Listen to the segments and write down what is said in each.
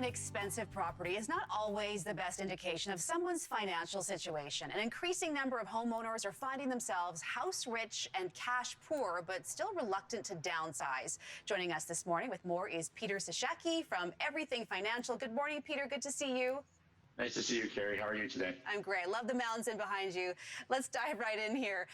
An expensive property is not always the best indication of someone's financial situation. An increasing number of homeowners are finding themselves house rich and cash poor, but still reluctant to downsize. Joining us this morning with more is Peter Cishecki from Everything Financial. Good morning, Peter. Good to see you. Nice to see you, Carrie. How are you today? I'm great. Love the mountains in behind you. Let's dive right in here.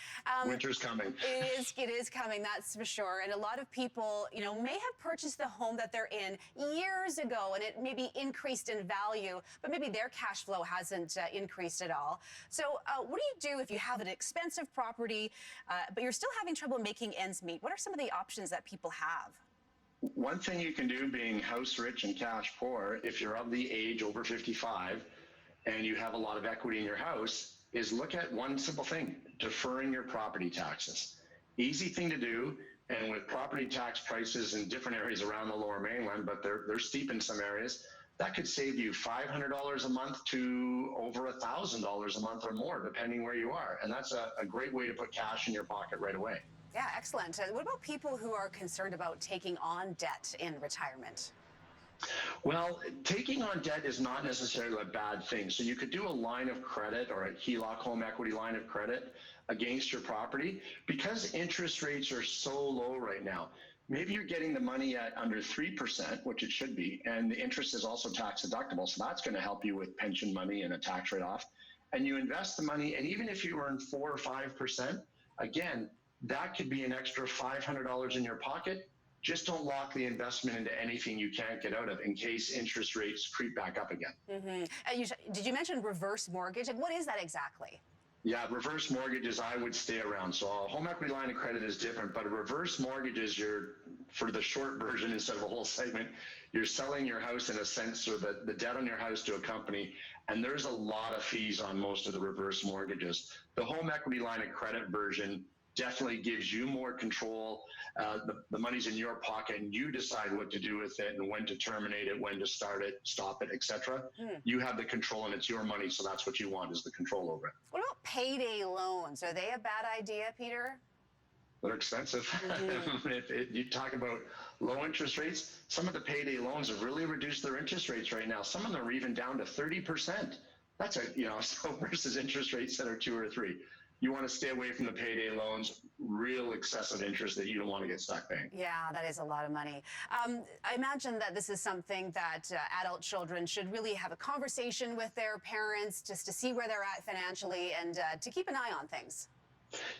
Winter's coming. It is coming, that's for sure. And a lot of people, may have purchased the home that they're in years ago, and it maybe increased in value, but maybe their cash flow hasn't increased at all. So what do you do if you have an expensive property, but you're still having trouble making ends meet? What are some of the options that people have? One thing you can do, being house rich and cash poor, if you're of the age over 55 and you have a lot of equity in your house, is look at one simple thing: deferring your property taxes. Easy thing to do, and with property tax prices in different areas around the Lower Mainland, but they're steep in some areas, that could save you $500 a month to over $1,000 a month or more, depending where you are. And that's a great way to put cash in your pocket right away. Yeah, excellent. What about people who are concerned about taking on debt in retirement? Well, taking on debt is not necessarily a bad thing. So you could do a line of credit or a HELOC, home equity line of credit, against your property. Because interest rates are so low right now, maybe you're getting the money at under 3%, which it should be, and the interest is also tax deductible. So that's going to help you with pension money and a tax write-off. And you invest the money, and even if you earn 4 or 5%, again, that could be an extra $500 in your pocket. Just don't lock the investment into anything you can't get out of in case interest rates creep back up again. Did you mention reverse mortgage? Like, what is that exactly? Yeah, reverse mortgages, I would stay around. So a home equity line of credit is different, but a reverse mortgage is for the short version instead of a whole segment, you're selling your house in a sense, or the debt on your house to a company, and there's a lot of fees on most of the reverse mortgages. The home equity line of credit version definitely gives you more control. The money's in your pocket, and you decide what to do with it and when to terminate it, when to start it, stop it, etc. You have the control, and it's your money, so that's what you want, is the control over it. What about payday loans? Are they a bad idea, Peter? They're expensive. If you talk about low interest rates, some of the payday loans have really reduced their interest rates right now. Some of them are even down to 30%. That's so versus interest rates that are 2 or 3. You want to stay away from the payday loans, real excessive interest that you don't want to get stuck paying. Yeah, that is a lot of money. I imagine that this is something that adult children should really have a conversation with their parents just to see where they're at financially and to keep an eye on things.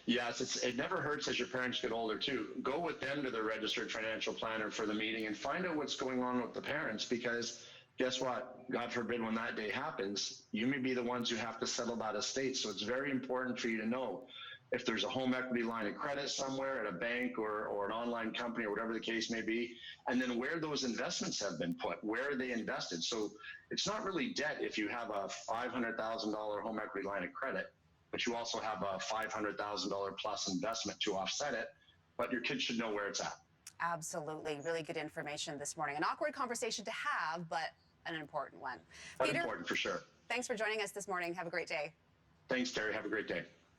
Yes, it never hurts as your parents get older too. Go with them to the registered financial planner for the meeting and find out what's going on with the parents, because guess what? God forbid, when that day happens, you may be the ones who have to settle that estate. So it's very important for you to know if there's a home equity line of credit somewhere at a bank or an online company or whatever the case may be, and then where those investments have been put, where are they invested? So it's not really debt if you have a $500,000 home equity line of credit, but you also have a $500,000 plus investment to offset it, but your kids should know where it's at. Absolutely. Really good information this morning. An awkward conversation to have, but an important one. But Peter, important for sure. Thanks for joining us this morning. Have a great day. Thanks, Terry. Have a great day.